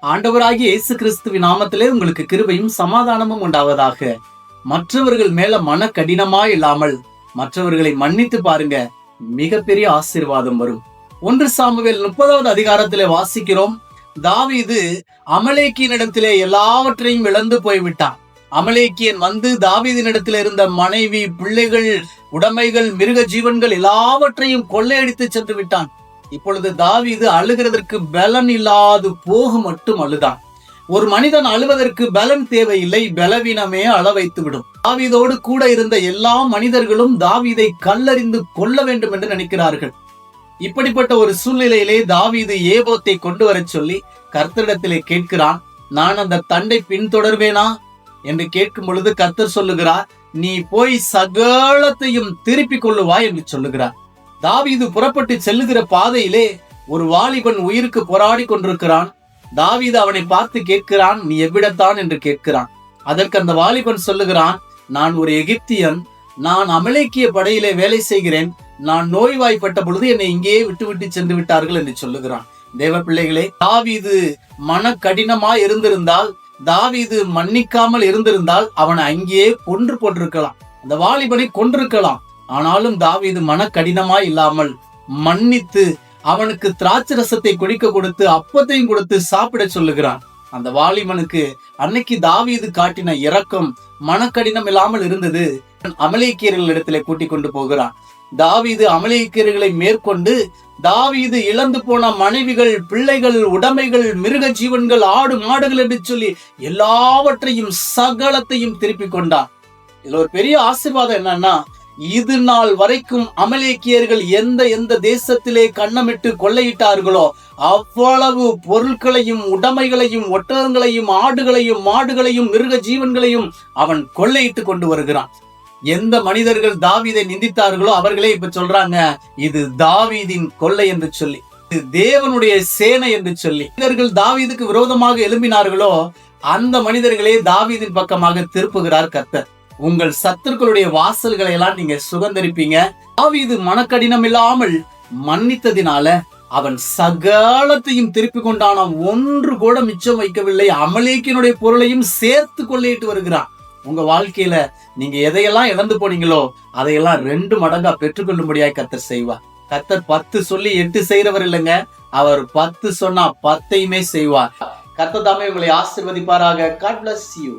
ஆண்டவராகிய இயேசு கிறிஸ்துவின் நாமத்திலே உங்களுக்கு கிருபையும் சமாதானமும் உண்டாவதாக. மற்றவர்கள் மேல மன கடினமா இல்லாமல் மற்றவர்களை மன்னித்து பாருங்க, மிகப்பெரிய ஆசீர்வாதம் வரும். 1 சாமுவேல் 30வது அதிகாரத்திலே வாசிக்கிறோம். தாவீது அமலேக்கியனிடத்திலே எல்லாவற்றையும் இழந்து போய்விட்டான். அமலேக்கியன் வந்து தாவீதினிடத்தில் இருந்த மனைவி, பிள்ளைகள், உடைமைகள், மிருக ஜீவன்கள் எல்லாவற்றையும் கொள்ளையடித்து சென்று விட்டான். இப்பொழுது தாவீது அழுகிறதற்கு பலன் இல்லாது போக மட்டும் அழுதான். ஒரு மனிதன் அழுவதற்கு பலன் தேவையில்லை, பலவீனமே அள வைத்து விடும். தாவீதோடு கூட இருந்த எல்லா மனிதர்களும் தாவீதை கல்லறிந்து கொல்ல வேண்டும் என்று நினைக்கிறார்கள். இப்படிப்பட்ட ஒரு சூழ்நிலையிலே தாவீது ஏபோத்தை கொண்டு வர சொல்லி கர்த்தரிடத்திலே கேட்கிறான். நான் அந்த தண்டை பின்தொடர்வேனா என்று கேட்கும் பொழுது கர்த்தர் சொல்லுகிறார், நீ போய் சகலத்தையும் திருப்பிக் கொள்ளுவாய் என்று சொல்லுகிறார். தாவீது புறப்பட்டு செல்லுகிற பாதையிலே ஒரு வாலிபன் உயிருக்கு போராடி கொண்டிருக்கிறான். தாவீது அவனை பார்த்து கேட்கிறான், நீ எவ்விடத்தான் என்று கேட்கிறான். அதற்கு அந்த வாலிபன் சொல்லுகிறான், நான் ஒரு எகிப்தியன், நான் அமலேக்கிய படையிலே வேலை செய்கிறேன், நான் நோய்வாய்ப்பட்ட பொழுது என்னை இங்கேயே விட்டு சென்று விட்டார்கள் என்று சொல்லுகிறான். தேவ பிள்ளைகளே, தாவீது மன கடினமா இருந்திருந்தால், தாவீது மன்னிக்காமல் இருந்திருந்தால் அவனை அங்கேயே கொன்று போட்டிருக்கலாம், அந்த வாலிபனை கொன்றிருக்கலாம். ஆனாலும் தாவீது மன கடினமா இல்லாமல் மன்னித்து அவனுக்கு திராட்சை ரசத்தை குடிக்க கொடுத்து அப்பத்தையும் கொடுத்து சாப்பிட சொல்லுகிறான். அந்த வாலிபனுக்கு அன்னைக்கு தாவீது காட்டின இரக்கம் மனக்கடினம் இல்லாமல் இருந்தது. அமலேக்கியர்கள் இடத்திலே கூட்டிக் கொண்டு போகிறான். தாவீது அமலேக்கியர்களை மேற்கொண்டு தாவீது இழந்து போன மனைவிகள், பிள்ளைகள், உடைமைகள், மிருக ஜீவன்கள், ஆடு மாடுகள் என்று சொல்லி எல்லாவற்றையும் சகலத்தையும் திருப்பி கொண்டான். இதுல ஒரு பெரிய ஆசீர்வாதம் என்னன்னா, இது நாள் வரைக்கும் அமலேக்கியர்கள் எந்த தேசத்திலே கண்ணமிட்டு கொள்ளையிட்டார்களோ அவ்வளவு பொருட்களையும், உடைமைகளையும், ஒட்டகங்களையும், ஆடுகளையும், மாடுகளையும், மிருக ஜீவன்களையும் அவன் கொள்ளையிட்டு கொண்டு வருகிறான். எந்த மனிதர்கள் தாவீதை நிந்தித்தார்களோ அவர்களே இப்ப சொல்றாங்க, இது தாவீதின் கொள்ளை என்று சொல்லி, இது தேவனுடைய சேனை என்று சொல்லி. மனிதர்கள் தாவீதுக்கு விரோதமாக எழும்பினார்களோ அந்த மனிதர்களே தாவீதின் பக்கமாக திருப்புகிறார் கர்த்தர். உங்கள் சத்துருக்களுடைய வாசல்களை எல்லாம் நீங்க சுதந்தரிப்பீங்க. தாவீது மனக்கடினம் இல்லாமல் மன்னித்ததினால அவன் சகலத்தையும் திருப்பி கொண்டான். ஒன்று கூட மிச்சம் வைக்கவில்லை. அமலேக்கியனுடைய பொருளையும் சேர்த்து கொள்ளையிட்டு வருகிறான். உங்க வாழ்க்கையில நீங்க எதையெல்லாம் இழந்து போனீங்களோ அதையெல்லாம் 2 மடங்கா பெற்றுக்கொள்ளும்படியாய் கர்த்தர் செய்வார். கர்த்தர் 10 சொல்லி 8 செய்யறவர் இல்லைங்க, அவர் 10 சொன்னா 10யுமே செய்வார். கர்த்தர் தாமே உங்களை ஆசீர்வதிப்பாராக. God bless you.